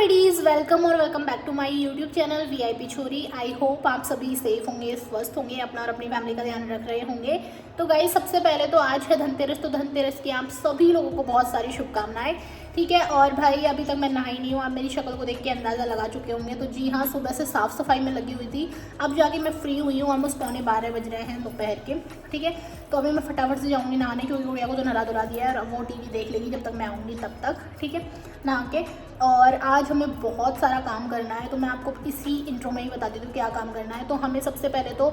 Buddies, welcome और welcome back to my YouTube channel VIP छोरी। I hope आप सभी सेफ होंगे, स्वस्थ होंगे, अपना और अपनी फैमिली का ध्यान रख रहे होंगे। तो गाइस, सबसे पहले तो आज है धनतेरस, तो धनतेरस की आप सभी लोगों को बहुत सारी शुभकामनाएं। ठीक है। और भाई, अभी तक मैं नहाई नहीं हूँ, आप मेरी शक्ल को देख के अंदाज़ा लगा चुके होंगे। तो जी हाँ, सुबह से साफ़ सफाई में लगी हुई थी, अब जाके मैं फ्री हुई हूँ। ऑलमोस्ट 12:15 बज रहे हैं दोपहर के। ठीक है। तो अभी मैं फटाफट से जाऊँगी नहाने, क्योंकि गुड़िया को तो नहा धुला दिया है और वो टीवी देख लेगी जब तक मैं आऊँगी तब तक। ठीक है, नहा के। और आज हमें बहुत सारा काम करना है, तो मैं आपको इसी इंट्रो में ही बता देती हूँ क्या काम करना है। तो हमें सबसे पहले तो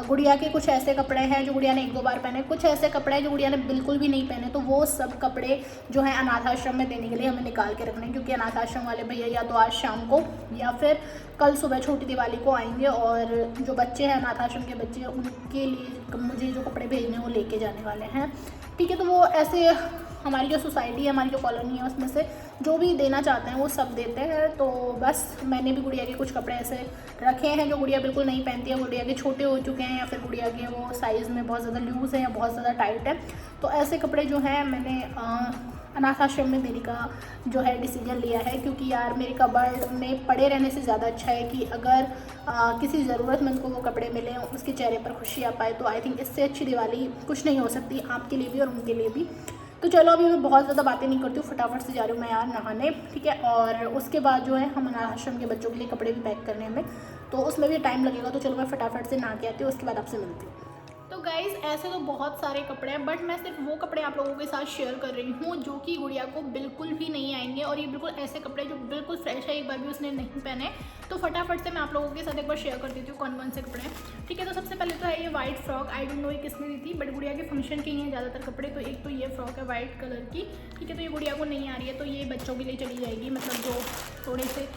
गुड़िया के कुछ ऐसे कपड़े हैं जो गुड़िया ने 1-2 बार पहने, कुछ ऐसे कपड़े हैं जो गुड़िया ने बिल्कुल भी नहीं पहने। तो वो सब कपड़े जो है अनाथ आश्रम में देने के लिए हमें निकाल के रखने हैं, क्योंकि अनाथ आश्रम वाले भैया या तो आज शाम को या फिर कल सुबह छोटी दिवाली को आएंगे। और जो बच्चे हैं अनाथ आश्रम के बच्चे, उनके लिए मुझे जो कपड़े भेजने हैं वो लेके जाने वाले हैं। ठीक है। तो वो ऐसे हमारी जो सोसाइटी है, हमारी जो कॉलोनी है, उसमें से जो भी देना चाहते हैं वो सब देते हैं। तो बस मैंने भी गुड़िया के कुछ कपड़े ऐसे रखे हैं जो गुड़िया बिल्कुल नहीं पहनती है, गुड़िया के छोटे हो चुके हैं या फिर गुड़िया के वो साइज़ में बहुत ज़्यादा लूज़ है या बहुत ज़्यादा टाइट है। तो ऐसे कपड़े जो हैं मैंने अनाथ आश्रम में देने का जो है डिसीजन लिया है, क्योंकि यार मेरे कबर्ड में पड़े रहने से ज़्यादा अच्छा है कि अगर किसी ज़रूरतमंद को वो कपड़े मिलें, उसके चेहरे पर खुशी आ पाए। तो आई थिंक इससे अच्छी दिवाली कुछ नहीं हो सकती आपके लिए भी और उनके लिए भी। तो चलो, अभी मैं बहुत ज़्यादा बातें नहीं करती हूँ, फटाफट से जा रही हूँ मैं यार नहाने। ठीक है। और उसके बाद जो है हम अनाथ आश्रम के बच्चों के लिए कपड़े भी पैक करने हमें, तो उसमें भी टाइम लगेगा। तो चलो मैं फटाफट से नहा के आती हूँ, उसके बाद आपसे मिलती हूँ। तो गाइज़, ऐसे तो बहुत सारे कपड़े हैं, बट मैं सिर्फ वो कपड़े आप लोगों के साथ शेयर कर रही हूँ जो कि गुड़िया को बिल्कुल भी नहीं आएंगे। और ये बिल्कुल ऐसे कपड़े जो बिल्कुल फ्रेश है, एक बार भी उसने नहीं पहने। तो फटाफट से मैं आप लोगों के साथ एक बार शेयर कर देती हूँ कौन कौन से कपड़े हैं। ठीक है। तो सबसे पहले तो है ये white frock. I don't know ये किसने दी थी, बट गुड़िया के फंक्शन के ही हैं ज़्यादातर कपड़े। तो एक तो ये फ्रॉक है वाइट कलर की। ठीक है। तो ये गुड़िया को नहीं आ रही है, तो ये बच्चों के लिए चली जाएगी, मतलब जो थोड़े से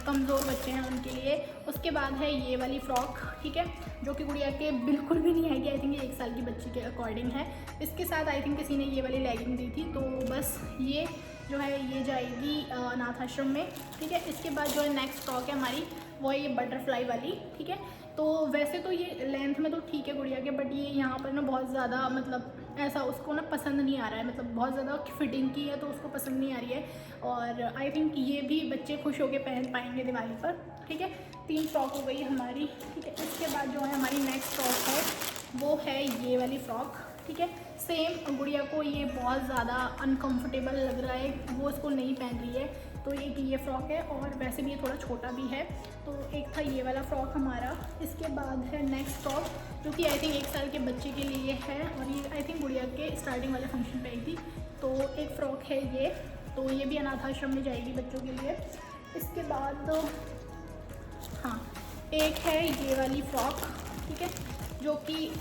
कमज़ोर बच्चे हैं उनके लिए। उसके बाद है ये वाली फ़्रॉक। ठीक है, जो कि गुड़िया के बिल्कुल भी नहीं आएगी। आई थिंक ये 1 साल की बच्ची के अकॉर्डिंग है। इसके साथ आई थिंक किसी ने ये वाली लेगिंग दी थी। तो बस ये जो है ये जाएगी अनाथ आश्रम में। ठीक है। इसके बाद जो है नेक्स्ट फ्रॉक है हमारी, वो है ये बटरफ्लाई वाली। ठीक है। तो वैसे तो ये लेंथ में तो ठीक है गुड़िया के, बट ये यहाँ पर ना बहुत ज़्यादा मतलब ऐसा उसको ना पसंद नहीं आ रहा है, मतलब बहुत ज़्यादा फिटिंग की है तो उसको पसंद नहीं आ रही है। और आई थिंक ये भी बच्चे खुश होकर पहन पाएंगे दिवाली पर। ठीक है। 3 फ्रॉक हो गई हमारी। ठीक है। इसके बाद जो है हमारी नेक्स्ट फ्रॉक है वो है ये वाली फ़्रॉक। ठीक है। सेम गुड़िया को ये बहुत ज़्यादा अनकंफर्टेबल लग रहा है, वो इसको नहीं पहन रही है। तो एक ये फ़्रॉक है, और वैसे भी ये थोड़ा छोटा भी है। तो एक था ये वाला फ़्रॉक हमारा। इसके बाद है नेक्स्ट फ्रॉक, जो कि आई थिंक 1 साल के बच्चे के लिए है, और ये आई थिंक गुड़िया के स्टार्टिंग वाले फंक्शन पे आई थी। तो एक फ़्रॉक है ये, तो ये भी अनाथ आश्रम में जाएगी बच्चों के लिए। इसके बाद हाँ, एक है ये वाली फ़्रॉक। ठीक है, जो कि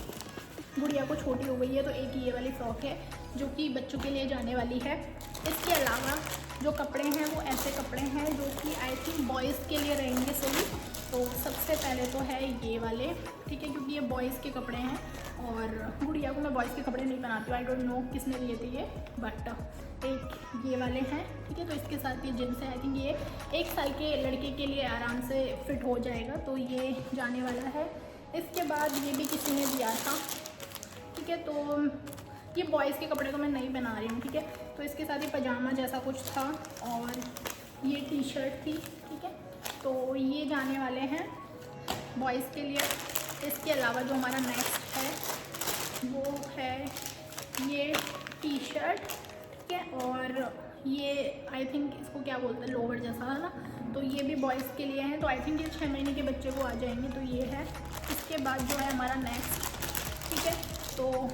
गुड़िया को छोटी हो गई है, तो एक ये वाली फ़्रॉक है जो कि बच्चों के लिए जाने वाली है। इसके अलावा जो कपड़े हैं वो ऐसे कपड़े हैं जो कि आई थिंक बॉयज़ के लिए रहेंगे सही। तो सबसे पहले तो है ये वाले। ठीक है, क्योंकि ये बॉयज़ के कपड़े हैं और गुड़िया को मैं बॉयज़ के कपड़े नहीं पहनाती हूँ। आई डोंट नो किसने लिए थे ये, बट एक ये वाले हैं। ठीक है। तो इसके साथ ये जींस है, आई थिंक ये 1 साल के लड़के के लिए आराम से फिट हो जाएगा, तो ये जाने वाला है। इसके बाद ये भी किसी ने दिया था। ठीक है। तो ये बॉयज़ के कपड़े तो मैं नहीं बना रही हूँ। ठीक है। तो इसके साथ ही पजामा जैसा कुछ था, और ये टी शर्ट थी। ठीक है। तो ये जाने वाले हैं बॉयज़ के लिए। इसके अलावा जो हमारा नेक्स्ट है वो है ये टी शर्ट। ठीक है। और ये आई थिंक इसको क्या बोलते हैं, लोवर जैसा है ना, तो ये भी बॉयज़ के लिए हैं। तो आई थिंक ये 6 महीने के बच्चे को आ जाएंगे, तो ये है। इसके बाद जो है हमारा नेक्स्ट, ठीक है, तो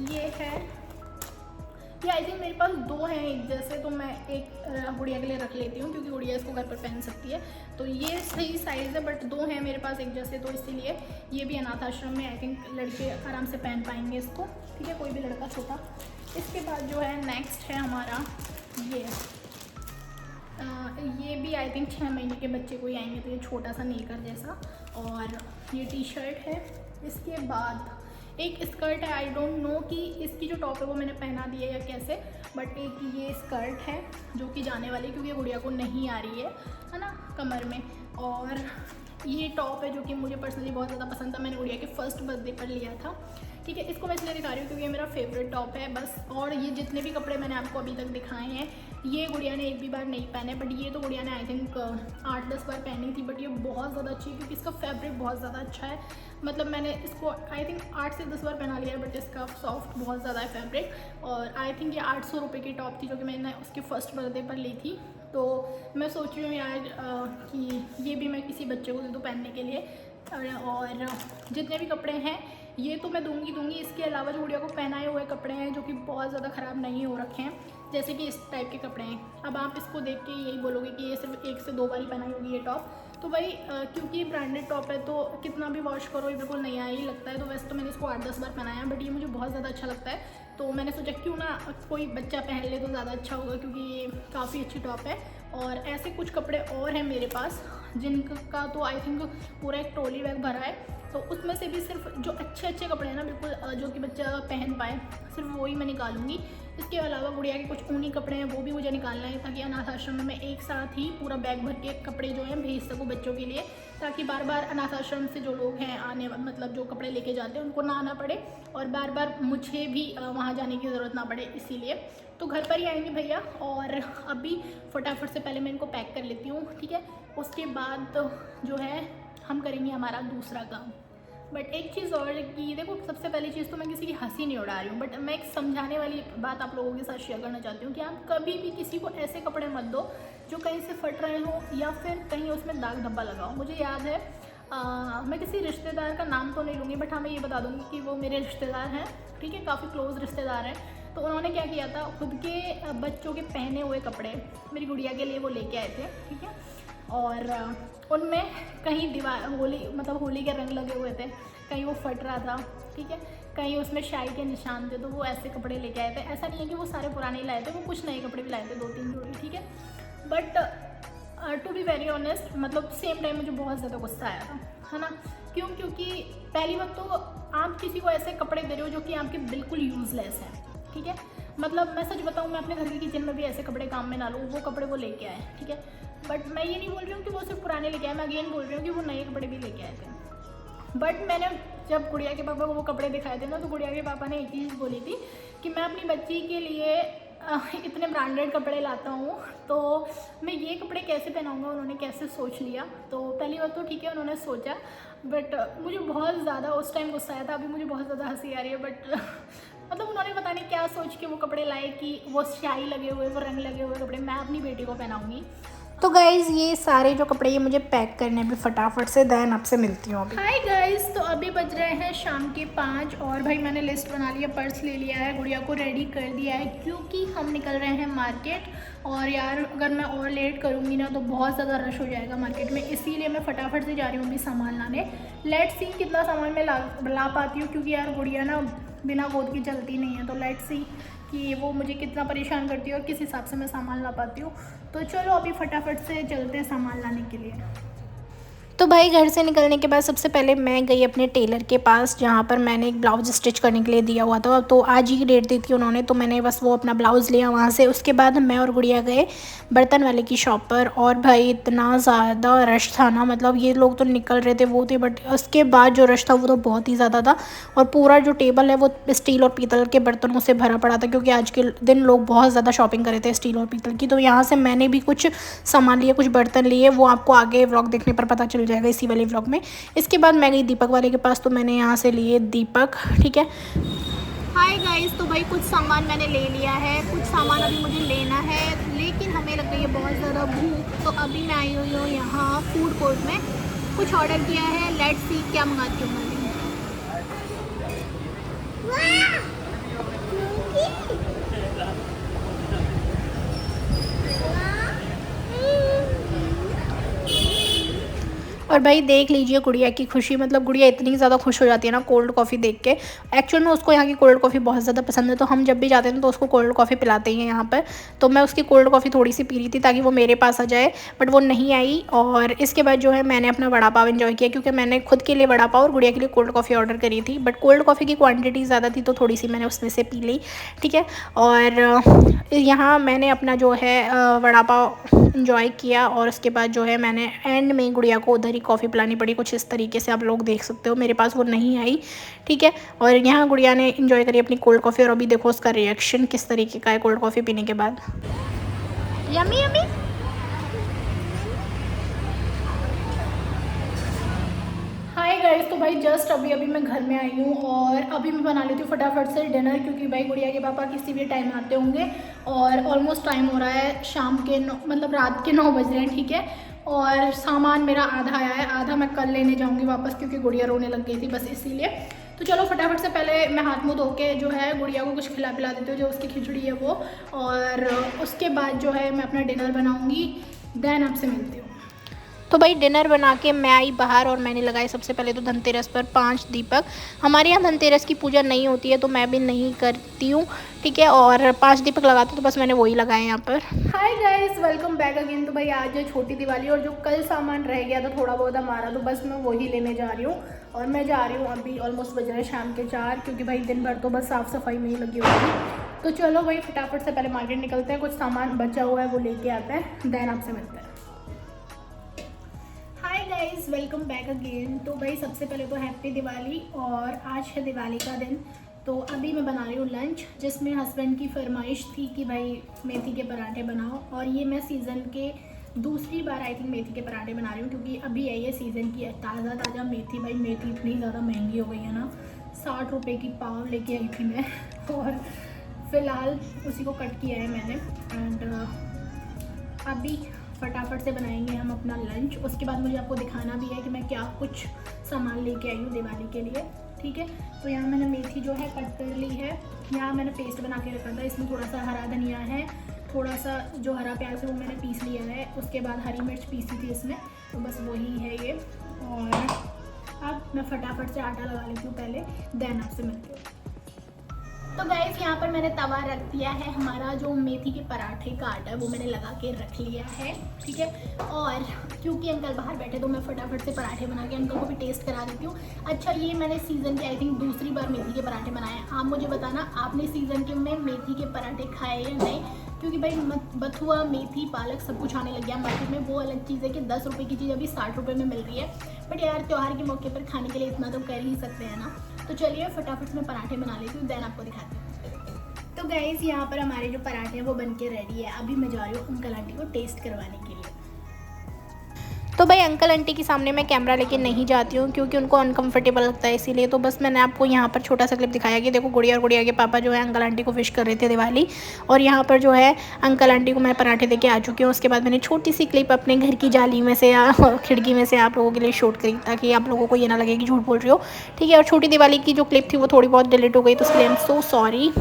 ये है, ये आई थिंक मेरे पास 2 हैं एक जैसे, तो मैं एक गुड़िया के लिए रख लेती हूँ, क्योंकि गुड़िया इसको घर पर पहन सकती है। तो ये सही साइज़ है, बट 2 हैं मेरे पास एक जैसे, तो इसीलिए ये भी अनाथ आश्रम में आई थिंक लड़के आराम से पहन पाएंगे इसको। ठीक है, कोई भी लड़का छोटा। इसके बाद जो है नेक्स्ट है हमारा ये भी आई थिंक 6 महीने के बच्चे को ही आएंगे, तो ये छोटा सा नेकर जैसा। और ये टी शर्ट है। इसके बाद एक स्कर्ट है, आई डोंट नो कि इसकी जो टॉप है वो मैंने पहना दी है या कैसे, बट एक ये स्कर्ट है जो कि जाने वाली, क्योंकि गुड़िया को नहीं आ रही है ना कमर में। और ये टॉप है जो कि मुझे पर्सनली बहुत ज़्यादा पसंद था, मैंने गुड़िया के फर्स्ट बर्थडे पर लिया था। ठीक है, इसको मैं इसलिए दिखा रही हूँ क्योंकि ये मेरा फेवरेट टॉप है बस। और ये जितने भी कपड़े मैंने आपको अभी तक दिखाए हैं ये गुड़िया ने एक भी बार नहीं पहने, बट ये तो गुड़िया ने आई थिंक 8-10 बार पहनी थी। बट ये बहुत ज़्यादा अच्छी है क्योंकि इसका फैब्रिक बहुत ज़्यादा अच्छा है। मतलब मैंने इसको आई थिंक 8 से 10 बार पहना लिया है, बट इसका सॉफ्ट बहुत ज़्यादा है फैब्रिक। और आई थिंक ये 800 रुपये की टॉप थी जो कि मैंने उसके फर्स्ट बर्थडे पर ली थी। तो मैं सोच रही हूँ यार कि ये भी मैं किसी बच्चे को दे दूँ पहनने के लिए। और जितने भी कपड़े हैं ये तो मैं दूंगी। इसके अलावा जो गुड़िया को पहनाए हुए कपड़े हैं जो कि बहुत ज़्यादा ख़राब नहीं हो रखे हैं, जैसे कि इस टाइप के कपड़े हैं। अब आप इसको देख के यही बोलोगे कि ये सिर्फ 1 से 2 बार ही पहनाई होगी ये टॉप। तो भाई क्योंकि ब्रांडेड टॉप है तो कितना भी वॉश करो ये बिल्कुल नया ही लगता है। तो वैसे तो मैंने इसको 8-10 बार पहनाया, बट ये मुझे बहुत ज़्यादा अच्छा लगता है। तो मैंने सोचा क्यों ना कोई बच्चा पहन ले तो ज़्यादा अच्छा होगा, क्योंकि ये काफ़ी अच्छी टॉप है। और ऐसे कुछ कपड़े और हैं मेरे पास जिनका तो आई थिंक पूरा एक ट्रॉली बैग भरा है। तो उसमें से भी सिर्फ जो अच्छे कपड़े हैं ना बिल्कुल जो कि बच्चा पहन पाए, सिर्फ वो ही मैं निकालूंगी। इसके अलावा गुड़िया के कुछ ऊनी कपड़े हैं वो भी मुझे निकालना है, ताकि अनाथ आश्रम में मैं एक साथ ही पूरा बैग भर के कपड़े जो हैं भेज सकूँ बच्चों के लिए, ताकि बार बार अनाथ आश्रम से जो लोग हैं आने मतलब जो कपड़े लेके जाते हैं उनको ना आना पड़े और बार बार मुझे भी वहाँ जाने की ज़रूरत ना पड़े। इसीलिए तो घर पर ही आएंगे भैया। और अभी फटाफट से पहले मैं इनको पैक कर लेती हूँ, ठीक है। उसके बाद जो है हम करेंगे हमारा दूसरा काम। बट एक चीज़ और कि देखो, सबसे पहली चीज़ तो मैं किसी की हंसी नहीं उड़ा रही हूँ, बट मैं एक समझाने वाली बात आप लोगों के साथ शेयर करना चाहती हूँ कि आप कभी भी किसी को ऐसे कपड़े मत दो जो कहीं से फट रहे हो या फिर कहीं उसमें दाग धब्बा लगा हो। मुझे याद है मैं किसी रिश्तेदार का नाम तो नहीं लूँगी, बट हाँ मैं ये बता दूँगी कि वो मेरे रिश्तेदार हैं, ठीक है, काफ़ी क्लोज़ रिश्तेदार हैं। तो उन्होंने क्या किया था, खुद के बच्चों के पहने हुए कपड़े मेरी गुड़िया के लिए वो लेके आए थे, ठीक है। और उनमें कहीं दीवार होली के रंग लगे हुए थे, कहीं वो फट रहा था, ठीक है, कहीं उसमें शाई के निशान थे। तो वो ऐसे कपड़े लेके आए थे। ऐसा नहीं है कि वो सारे पुराने ही लाए थे, वो कुछ नए कपड़े भी लाए थे, 2-3 जोड़ी, ठीक है। But to be very honest मतलब सेम टाइम मुझे बहुत ज़्यादा गुस्सा आया था, है ना। क्योंकि पहली बात तो आप किसी को ऐसे कपड़े दे रहे हो जो कि आपके बिल्कुल यूज़लेस हैं, ठीक है। मतलब मैं सच बताऊँ, मैं अपने घर के किचन में भी ऐसे कपड़े काम में ना लूँ, वो कपड़े वो लेके आए, ठीक है। बट मैं ये नहीं बोल रही हूँ कि वो सिर्फ पुराने लेके आए, मैं अगेन बोल रही हूँ कि वो नए कपड़े भी लेके आए थे। बट मैंने जब गुड़िया के पापा को वो कपड़े दिखाए थे ना, तो गुड़िया के पापा ने एक चीज़ बोली थी कि मैं अपनी बच्ची के लिए इतने ब्रांडेड कपड़े लाता हूँ तो मैं ये कपड़े कैसे पहनाऊँगा। उन्होंने कैसे सोच लिया। तो पहली बात तो ठीक है उन्होंने सोचा, बट मुझे बहुत ज़्यादा उस टाइम गुस्सा आया था। अभी मुझे बहुत ज़्यादा हंसी आ रही है, बट मतलब उन्होंने पता नहीं क्या सोच के वो कपड़े लाए कि वो स्याही लगे हुए, वो रंग लगे हुए कपड़े मैं अपनी बेटी को पहनाऊँगी। तो गाइज़ ये सारे जो कपड़े ये मुझे पैक करने भी फटाफट से, देन आपसे मिलती हूँ अभी। हाय गाइस, तो अभी बज रहे हैं शाम के 5 और भाई मैंने लिस्ट बना लिया, पर्स ले लिया है, गुड़िया को रेडी कर दिया है क्योंकि हम निकल रहे हैं मार्केट। और यार अगर मैं और लेट करूँगी ना तो बहुत ज़्यादा रश हो जाएगा मार्केट में, इसीलिए मैं फटाफट से जा रही हूँ अभी सामान लाने। लेट्स सी कितना सामान मैं ला पाती हूँ, क्योंकि यार गुड़िया ना बिना गोद की चलती नहीं है। तो लेट्स सी कि वो मुझे कितना परेशान करती है और किस हिसाब से मैं सामान ला पाती हूँ। तो चलो अभी फटाफट से चलते हैं सामान लाने के लिए। तो भाई घर से निकलने के बाद सबसे पहले मैं गई अपने टेलर के पास, जहाँ पर मैंने एक ब्लाउज स्टिच करने के लिए दिया हुआ था। तो आज ही डेट दी थी उन्होंने, तो मैंने बस वो अपना ब्लाउज़ लिया वहाँ से। उसके बाद मैं और गुड़िया गए बर्तन वाले की शॉप पर, और भाई इतना ज़्यादा रश था ना, मतलब ये लोग तो निकल रहे थे वो थे, बट उसके बाद जो रश था वो तो बहुत ही ज़्यादा था। और पूरा जो टेबल है वो स्टील और पीतल के बर्तनों से भरा पड़ा था, क्योंकि आज के दिन लोग बहुत ज़्यादा शॉपिंग कर रहे थे स्टील और पीतल की। तो यहाँ से मैंने भी कुछ सामान लिए, कुछ बर्तन लिए, वो आपको आगे व्लॉग देखने पर पता चल जाएगा इसी वाले व्लॉग में। इसके बाद मैं गई दीपक वाले के पास, तो मैंने यहाँ से लिए दीपक, ठीक है। हाय गाइस, तो भाई कुछ सामान मैंने ले लिया है, कुछ सामान अभी मुझे लेना है, लेकिन हमें लग गई है बहुत ज़्यादा भूख। तो अभी मैं आई हुई हूँ यहाँ फूड कोर्ट में, कुछ ऑर्डर किया है, लेट्स सी क्या मंगाती हूँ मैं। और भाई देख लीजिए गुड़िया की खुशी, मतलब गुड़िया इतनी ज़्यादा खुश हो जाती है ना कोल्ड कॉफ़ी देख के। एक्चुअल में उसको यहाँ की कोल्ड कॉफ़ी बहुत ज़्यादा पसंद है, तो हम जब भी जाते हैं तो उसको कोल्ड कॉफ़ी पिलाते हैं यहाँ पर। तो मैं उसकी कोल्ड कॉफ़ी थोड़ी सी पी रही थी ताकि वो मेरे पास आ जाए, बट वो नहीं आई। और इसके बाद जो है मैंने अपना वड़ा पाव एंजॉय किया, क्योंकि मैंने खुद के लिए वड़ा पाव और गुड़िया के लिए कोल्ड कॉफ़ी ऑर्डर करी थी। बट कोल्ड कॉफ़ी की क्वान्टिटी ज़्यादा थी तो थोड़ी सी मैंने उसमें से पी ली, ठीक है। और यहाँ मैंने अपना जो है वड़ा पाव एंजॉय किया, और उसके बाद जो है मैंने एंड में गुड़िया को उधर ही कॉफ़ी पिलानी पड़ी, कुछ इस तरीके से आप लोग देख सकते हो। मेरे पास वो नहीं आई, ठीक है। और यहाँ गुड़िया ने इन्जॉय करी अपनी कोल्ड कॉफ़ी, और अभी देखो उसका रिएक्शन किस तरीके का है कोल्ड कॉफ़ी पीने के बाद। Yummy yummy. हाय गाइस, तो भाई जस्ट अभी मैं घर में आई हूँ और अभी मैं बना लेती हूँ फटाफट से डिनर, क्योंकि भाई गुड़िया के पापा किसी भी टाइम आते होंगे और ऑलमोस्ट टाइम हो रहा है शाम के 9, मतलब रात के 9 बज रहे हैं, ठीक है। और सामान मेरा आधा आया है, आधा मैं कल लेने जाऊँगी वापस, क्योंकि गुड़िया रोने लग गई थी बस इसीलिए। तो चलो फटाफट से पहले मैं हाथ मुँह धो के जो है गुड़िया को कुछ खिला पिला देती हूँ, जो उसकी खिचड़ी है वो, और उसके बाद जो है मैं अपना डिनर बनाऊँगी, देन आपसे मिलती हूँ। तो भाई डिनर बना के मैं आई बाहर और मैंने लगाए सबसे पहले तो धनतेरस पर 5 दीपक। हमारे यहाँ धनतेरस की पूजा नहीं होती है तो मैं भी नहीं करती हूँ, ठीक है। और 5 दीपक लगाते तो बस मैंने वही लगाए यहाँ पर। Hi guys, welcome back again. तो भाई आज है छोटी दिवाली और जो कल सामान रह गया था थोड़ा बहुत हमारा, तो बस मैं वही लेने जा रही हूँ। और मैं जा रही हूँ अभी, ऑलमोस्ट बज रहे हैं शाम के 4, क्योंकि भाई दिन भर तो बस साफ़ सफाई में ही लगी हुई थी। तो चलो भाई फटाफट से पहले मार्केट निकलते हैं, कुछ सामान बचा हुआ है वो लेके आते हैं, देन आपसे मिलते हैं। Hi guys, welcome back again. तो भाई सबसे पहले तो हैप्पी दिवाली, और आज है दिवाली का दिन। तो अभी मैं बना रही हूँ लंच, जिसमें हस्बैंड की फरमाइश थी कि भाई मेथी के पराठे बनाओ, और ये मैं सीज़न के दूसरी बार आई थिंक मेथी के पराठे बना रही हूँ, क्योंकि अभी है ये सीज़न की ताज़ा मेथी। भाई मेथी इतनी ज़्यादा महंगी हो गई है ना, 60 रुपये की पाव लेके आई थी मैं और फ़िलहाल उसी को कट किया है मैंने। एंड अभी फटाफट से बनाएंगे हम अपना लंच। उसके बाद मुझे आपको दिखाना भी है कि मैं क्या कुछ सामान लेके आई हूँ दिवाली के लिए, ठीक है। तो यहाँ मैंने मेथी जो है कट कर ली है, यहाँ मैंने पेस्ट बना के रखा था, इसमें थोड़ा सा हरा धनिया है, थोड़ा सा जो हरा प्याज है वो मैंने पीस लिया है, उसके बाद हरी मिर्च पीसी थी इसमें, तो बस वही है ये। और अब मैं फटाफट से आटा लगा लेती हूँ पहले, देन आपसे मिलती हूँ। तो गाइस यहाँ पर मैंने तवा रख दिया है, हमारा जो मेथी के पराठे का आटा है वो मैंने लगा के रख लिया है, ठीक है। और क्योंकि अंकल बाहर बैठे तो मैं फटाफट से पराठे बना के अंकल को भी टेस्ट करा देती हूँ। अच्छा, ये मैंने सीज़न के आई थिंक दूसरी बार मेथी के पराठे बनाए हैं। आप मुझे बताना आपने सीज़न के में मेथी के पराठे खाए या नहीं, क्योंकि भाई बथुआ मेथी पालक सब कुछ आने लग गया मार्केट में। वो अलग चीज़ है कि 10 रुपये की चीज़ अभी 60 रुपये में मिल रही है, बट यार त्यौहार के मौके पर खाने के लिए इतना तो कर ही सकते हैं ना। तो चलिए फटाफट से मैं पराठे बना लेती हूँ, देन आपको दिखाती हूँ। तो गाइस यहाँ पर हमारे जो पराठे हैं वो बन के रेडी है, अभी मैं जा रही हूँ अंकल आंटी को टेस्ट करवाने के लिए। तो भाई अंकल आंटी के सामने मैं कैमरा लेके नहीं जाती हूँ, क्योंकि उनको अनकंफर्टेबल लगता है, इसीलिए। तो बस मैंने आपको यहाँ पर छोटा सा क्लिप दिखाया कि देखो गुड़िया और गुड़िया के पापा जो है अंकल आंटी को विश कर रहे थे दिवाली, और यहाँ पर जो है अंकल आंटी को मैं पराठे देके आ चुकी हूँ। उसके बाद मैंने छोटी सी क्लिप अपने घर की जाली में से या खिड़की में से आप लोगों के लिए शूट करी, ताकि आप लोगों को ये ना लगे कि झूठ बोल रही हो, ठीक है। और छोटी दिवाली की जो क्लिप थी वो थोड़ी बहुत डिलीट हो गई, तो इसलिए I am so sorry.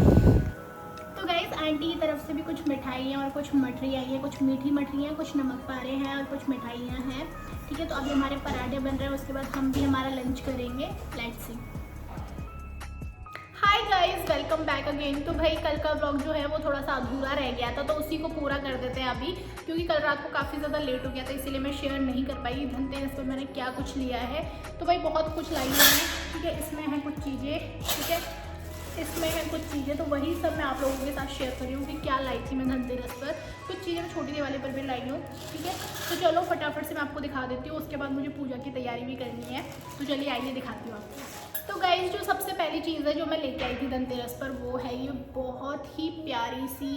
Aunty की तरफ से भी कुछ मिठाइयाँ और कुछ मठरी आई है, कुछ मीठी मठरियाँ, कुछ नमक पारे हैं और कुछ मिठाइयाँ हैं, ठीक है। तो अभी हमारे पराठे बन रहे हैं, उसके बाद हम भी हमारा लंच करेंगे, let's see. Hi guys, welcome back again. तो भाई कल का व्लॉग जो है वो थोड़ा सा अधूरा रह गया था, तो उसी को पूरा कर देते हैं अभी, क्योंकि कल रात को काफ़ी ज़्यादा लेट हो गया था, इसीलिए मैं शेयर नहीं कर पाई धनतेरस पर मैंने क्या कुछ लिया है। तो भाई बहुत कुछ लाई है, ठीक है। इसमें है कुछ चीज़ें, ठीक है, इसमें है कुछ चीज़ें, तो वही सब मैं आप लोगों के साथ शेयर कर रही हूँ कि क्या लाई थी मैं धनतेरस पर। कुछ चीज़ें मैं छोटी दिवाली पर भी लाई हूँ, ठीक है। तो चलो फटाफट से मैं आपको दिखा देती हूँ, उसके बाद मुझे पूजा की तैयारी भी करनी है, तो चलिए आइए दिखाती हूँ आपको। तो गाइस जो सबसे पहली चीज़ है जो मैं लेके आई थी धनतेरस पर, वो है ये बहुत ही प्यारी सी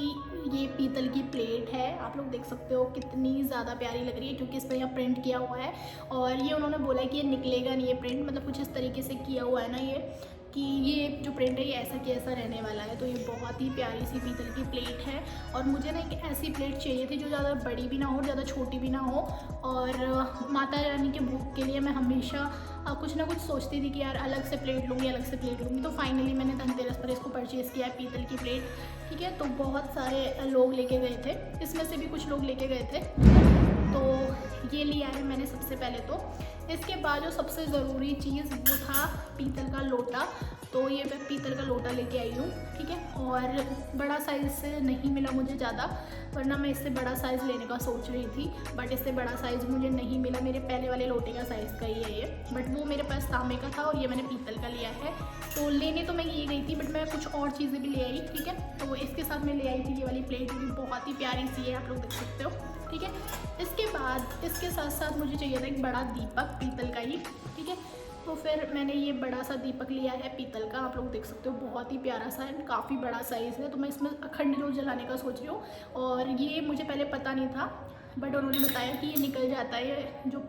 ये पीतल की प्लेट है। आप लोग देख सकते हो कितनी ज़्यादा प्यारी लग रही है, क्योंकि इस पर यहाँ प्रिंट किया हुआ है, और ये उन्होंने बोला है कि ये निकलेगा नहीं, ये प्रिंट मतलब कुछ इस तरीके से किया हुआ है ना ये, कि ये जो प्रिंट है ये ऐसा कि ऐसा रहने वाला है। तो ये बहुत ही प्यारी सी पीतल की प्लेट है, और मुझे ना एक ऐसी प्लेट चाहिए थी जो ज़्यादा बड़ी भी ना हो, ज़्यादा छोटी भी ना हो। और माता रानी के भोग के लिए मैं हमेशा कुछ ना कुछ सोचती थी कि यार अलग से प्लेट लूँगी, अलग से प्लेट लूँगी। तो फाइनली मैंने धनतेरस पर इसको परचेज़ किया है, पीतल की प्लेट, ठीक है। तो बहुत सारे लोग लेके गए थे, इसमें से भी कुछ लोग लेके गए थे, तो ये लिया है मैंने सबसे पहले। तो इसके बाद जो सबसे ज़रूरी चीज़ वो था पीतल का लोटा, तो ये मैं पीतल का लोटा लेके आई हूँ, ठीक है। और बड़ा साइज़ से नहीं मिला मुझे ज़्यादा, वरना मैं इससे बड़ा साइज़ लेने का सोच रही थी, बट इससे बड़ा साइज़ मुझे नहीं मिला। मेरे पहले वाले लोटे का साइज़ का ही है ये, बट वो मेरे पास तांबे का था और ये मैंने पीतल का लिया है। तो लेने तो मैं ये गई थी, बट मैं कुछ और चीज़ें भी ले आई, ठीक है। तो इसके साथ मैं ले आई थी ये वाली प्लेट, भी बहुत ही प्यारी सी है, आप लोग देख सकते हो, ठीक है। इसके बाद इसके साथ साथ मुझे चाहिए था एक बड़ा दीपक पीतल का ही, ठीक है। तो फिर मैंने ये बड़ा सा दीपक लिया है पीतल का, आप लोग देख सकते हो बहुत ही प्यारा सा है, काफ़ी बड़ा साइज़ है। तो मैं इसमें अखंड ज्योत जलाने का सोच रही हूँ, और ये मुझे पहले पता नहीं था, बट उन्होंने बताया कि ये निकल जाता है, ये जो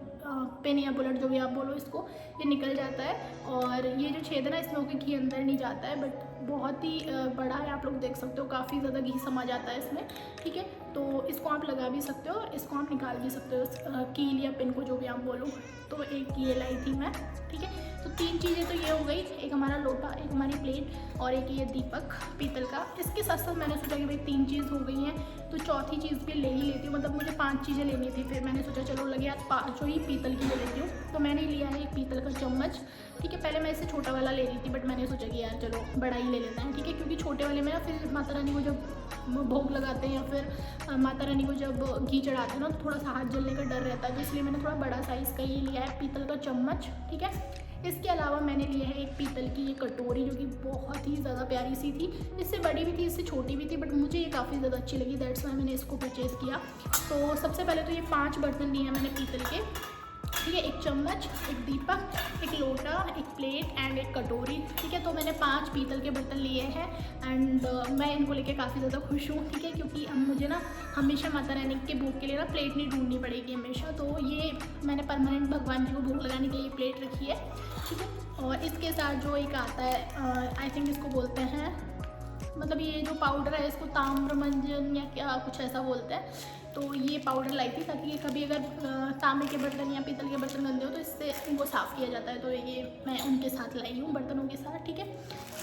पेन या बुलेट जो भी आप बोलो इसको, ये निकल जाता है। और ये जो छेद है ना, इसमें होकर घी अंदर नहीं जाता है, बट बहुत ही बड़ा है, आप लोग देख सकते हो, काफ़ी ज़्यादा घी समा जाता है इसमें, ठीक है। तो इसको आप लगा भी सकते हो और इसको आप निकाल भी सकते हो, कील या पिन को जो भी आप बोलो। तो एक ये लाई थी मैं, ठीक है। तो 3 चीज़ें तो ये हो गई, एक हमारा लोटा, एक हमारी प्लेट और एक ये दीपक पीतल का। इसके साथ साथ मैंने सोचा कि भाई 3 चीज़ हो गई हैं, तो चौथी चीज़ भी ले ही लेती हूँ, मतलब मुझे 5 चीज़ें लेनी थी। फिर मैंने सोचा चलो लगे यार 5 ही पीतल की ले लेती हूँ। तो मैंने लिया है एक पीतल का चम्मच, ठीक है। पहले मैं इससे छोटा वाला ले रही थी, बट मैंने सोचा कि यार चलो बड़ा ही ले लेते हैं, ठीक है। क्योंकि छोटे वाले में ना फिर माता रानी को जब भोग लगाते हैं या फिर माता रानी को जब घी चढ़ाते हैं ना, तो थोड़ा सा हाथ जलने का डर रहता है, तो इसलिए मैंने थोड़ा बड़ा साइज़ का ये लिया है पीतल का चम्मच, ठीक है। इसके अलावा मैंने लिया है एक पीतल की ये कटोरी, जो कि बहुत ही ज़्यादा प्यारी सी थी, इससे बड़ी भी थी, इससे छोटी भी थी, बट मुझे ये काफ़ी ज़्यादा अच्छी लगी, दैट्स वाई मैंने इसको परचेज़ किया। तो सबसे पहले तो ये 5 बर्तन लिए हैं मैंने पीतल के, ठीक है। एक चम्मच, एक दीपक, एक लोटा, एक प्लेट एंड एक कटोरी, ठीक है। तो मैंने 5 पीतल के बर्तन लिए हैं एंड मैं इनको लेके काफ़ी ज़्यादा खुश हूँ, ठीक है। क्योंकि अब मुझे ना हमेशा माता रानी के भोग के लिए ना प्लेट नहीं ढूंढनी पड़ेगी हमेशा। तो ये मैंने परमानेंट भगवान जी को भोग लगाने के लिए प्लेट रखी है, ठीक है। और इसके साथ जो एक आता है, आई थिंक इसको बोलते हैं, मतलब ये जो पाउडर है इसको ताम्रमंजन या क्या कुछ ऐसा बोलते हैं। तो ये पाउडर लाई थी ताकि ये कभी अगर तांबे के बर्तन या पीतल के बर्तन गंदे हो तो इससे इनको साफ़ किया जाता है। तो ये मैं उनके साथ लाई हूँ, बर्तनों के साथ, ठीक है।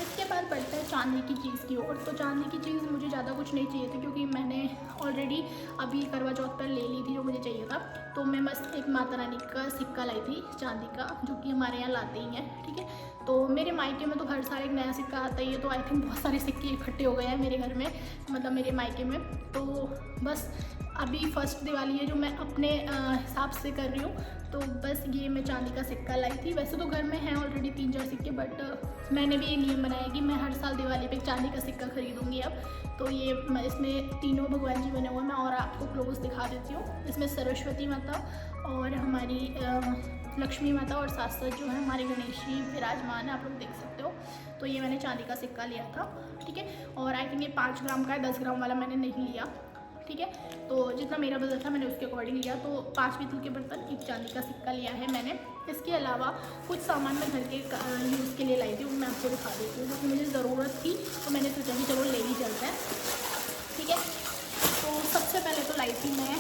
इसके बाद बढ़ते हैं चांदी की चीज़ की ओर। तो चांदी की चीज़ मुझे ज़्यादा कुछ नहीं चाहिए थी, क्योंकि मैंने ऑलरेडी अभी करवा चौथ पर ले ली थी जो मुझे चाहिए था। तो मैं बस एक माता रानी का सिक्का लाई थी चांदी का, जो कि हमारे यहाँ लाते ही हैं, ठीक है। तो मेरे मायके में तो हर साल एक नया सिक्का आता ही है, तो आई थिंक बहुत सारे सिक्के इकट्ठे हो गए हैं मेरे घर में, मतलब मेरे मायके में। तो बस अभी फर्स्ट दिवाली है जो मैं अपने हिसाब से कर रही हूँ, तो बस ये मैं चांदी का सिक्का लाई थी। वैसे तो घर में हैं ऑलरेडी 3-4 सिक्के, बट मैंने भी ये नियम बनाया कि मैं हर साल दिवाली पे चांदी का सिक्का खरीदूँगी अब। तो ये मैं इसमें तीनों भगवान जी बने हुए हैं, मैं और आपको क्लोज दिखा देती हूँ। इसमें सरस्वती माता और हमारी लक्ष्मी माता और साथ साथ जो है हमारे गणेश जी विराजमान है, आप लोग देख सकते हो। तो ये मैंने चांदी का सिक्का लिया था, ठीक है। और आई थिंक ये 5 ग्राम का है, 10 ग्राम वाला मैंने नहीं लिया, ठीक है। तो जितना मेरा बजट था मैंने उसके अकॉर्डिंग लिया। तो 5 पीतल के बर्तन, एक चांदी का सिक्का लिया है मैंने। इसके अलावा कुछ सामान मैं घर के यूज़ के लिए लाई थी, वो मैं आपको दिखा देती हूँ, क्योंकि मुझे ज़रूरत थी तो मैंने सोचा कि चलो ले ही चलते हैं, ठीक है। तो सबसे पहले तो लाई थी मैं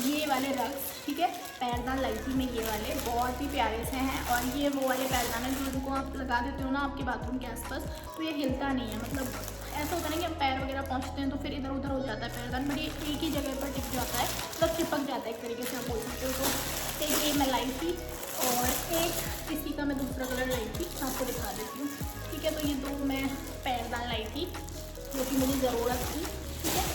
ये वाले रग्स, ठीक है, पैरदान लाई थी मैं, ये वाले बहुत ही प्यारे से हैं। और ये वो वाले पैरदान हैं जो इनको आप लगा देते हो ना आपके बाथरूम के आसपास, तो ये हिलता नहीं है, मतलब ऐसा होता है ना कि हम पैर वगैरह पहुंचते हैं तो फिर इधर उधर हो जाता है पैरदान, बट ये एक ही जगह पर टिक जाता है, मतलब चिपक जाता है एक तरीके से आप बोल सकते हो। तो एक ये मैं लाई थी और एक इसी का मैं दूसरा कलर लाई थी, आपको दिखा देती हूँ, ठीक है। तो ये 2 मैं पैरदान लाई थी जो कि मुझे ज़रूरत थी, ठीक है।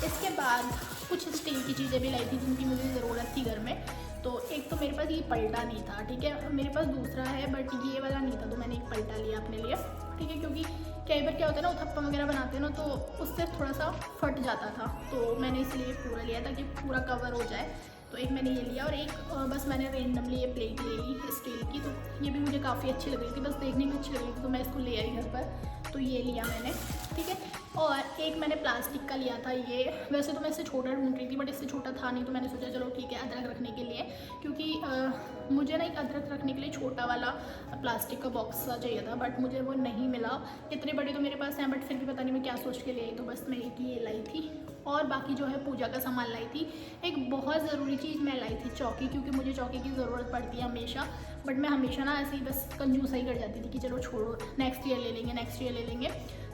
इसके बाद कुछ स्टील की चीज़ें भी लाई थी जिनकी मुझे ज़रूरत थी घर में। तो एक तो मेरे पास ये पलटा नहीं था, ठीक है, मेरे पास दूसरा है बट ये वाला नहीं था, तो मैंने एक पलटा लिया अपने लिए, ठीक है। क्योंकि कई बार क्या होता है ना, उत्तपम वगैरह बनाते हैं ना, तो उससे थोड़ा सा फट जाता था, तो मैंने इसलिए पूरा लिया ताकि पूरा कवर हो जाए। तो एक मैंने ये लिया और एक बस मैंने रेंडमली ये प्लेट ले ली स्टील की। तो ये भी मुझे काफ़ी अच्छी लग रही थी, बस देखने में अच्छी लग रही थी, तो मैं इसको ले आई घर पर, तो ये लिया मैंने, ठीक है। और एक मैंने प्लास्टिक का लिया था, ये वैसे तो मैं इससे छोटा ढूंढ रही थी बट इससे छोटा था नहीं, तो मैंने सोचा चलो ठीक है अदरक रखने के लिए, क्योंकि मुझे ना एक अदरक रखने के लिए छोटा वाला प्लास्टिक का बॉक्स चाहिए था, बट मुझे वो नहीं मिला। इतने बड़े तो मेरे पास हैं, बट फिर भी पता नहीं मैं क्या सोच के ले आई, तो बस मैं एक ये लाई थी। और बाकी जो है पूजा का सामान लाई थी। एक बहुत ज़रूरी चीज़ मैं लाई थी चौकी, क्योंकि मुझे चौकी की ज़रूरत पड़ती है हमेशा, बट मैं हमेशा ना ऐसे ही बस कंजूसाई कर जाती थी कि चलो छोड़ो नेक्स्ट ईयर ले लेंगे, नेक्स्ट ईयर ले लेंगे।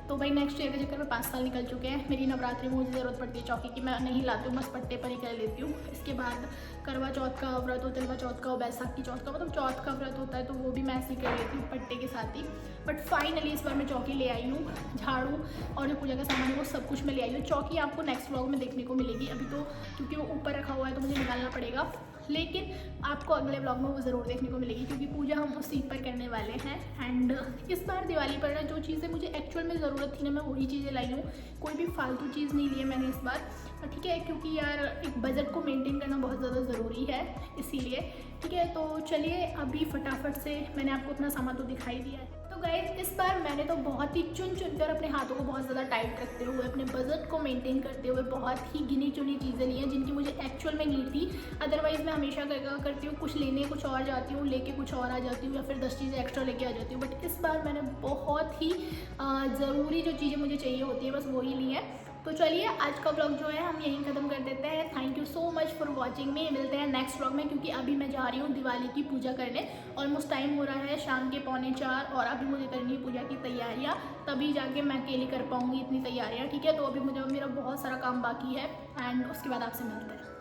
तो भाई नेक्स्ट ईयर के चक्कर में 5 साल निकल चुके हैं। मेरी नवरात्रि में मुझे ज़रूरत पड़ती है चौकी की, मैं नहीं लाती हूँ, बस पट्टे पर ही कर लेती हूँ। इसके बाद करवा चौथ का व्रत हो, तिलवा चौथ का हो, बैसाखी चौथ का, मतलब चौथ का व्रत होता है तो वो भी मैं ऐसे ही कर लेती हूँ पट्टे के साथ ही। बट फाइनली इस बार मैं चौकी ले आई हूँ, झाड़ू और जो पूजा का सामान है वो सब कुछ मैं ले आई हूँ। चौकी आपको नेक्स्ट व्लॉग में देखने को मिलेगी, अभी तो क्योंकि वो ऊपर रखा हुआ है तो मुझे निकालना पड़ेगा, लेकिन आपको अगले ब्लॉग में वो ज़रूर देखने को मिलेगी, क्योंकि पूजा हम उसी पर करने वाले हैं। एंड इस बार दिवाली पर ना जो चीज़ें मुझे एक्चुअल में ज़रूरत थी ना, मैं वही चीज़ें लाई हूँ, कोई भी फालतू चीज़ नहीं ली है मैंने इस बार, ठीक है, क्योंकि यार एक बजट को मेंटेन करना बहुत ज़्यादा ज़रूरी है, इसीलिए, ठीक है। तो चलिए अभी फटाफट से, मैंने आपको अपना सामान तो दिखाई दिया है। तो गाइस इस बार मैंने तो बहुत ही चुन कर अपने हाथों को बहुत ज़्यादा टाइट रखते हुए, अपने बजट को मेंटेन करते हुए बहुत ही गिनी चुनी चीज़ें ली हैं जिनकी मुझे एक्चुअल में नीड थी। अदरवाइज़ मैं हमेशा करती हूँ कुछ लेने कुछ और जाती हूँ, लेके कुछ और आ जाती हूँ, या फिर 10 चीज़ें एक्स्ट्रा लेके आ जाती हूँ। बट इस बार मैंने बहुत ही ज़रूरी जो चीज़ें मुझे चाहिए होती है बस वही ली है। तो चलिए आज का ब्लॉग जो है हम यहीं ख़त्म कर देते हैं। Thank you so much for watching मी। मिलते हैं नेक्स्ट ब्लॉग में, क्योंकि अभी मैं जा रही हूँ दिवाली की पूजा करने। ऑलमोस्ट टाइम हो रहा है शाम के 3:45 और अभी मुझे करनी है पूजा की तैयारियाँ, तभी जाके मैं अकेली कर पाऊँगी इतनी तैयारियाँ, ठीक है। तो अभी मुझे मेरा बहुत सारा काम बाकी है एंड उसके बाद आपसे मिलते हैं।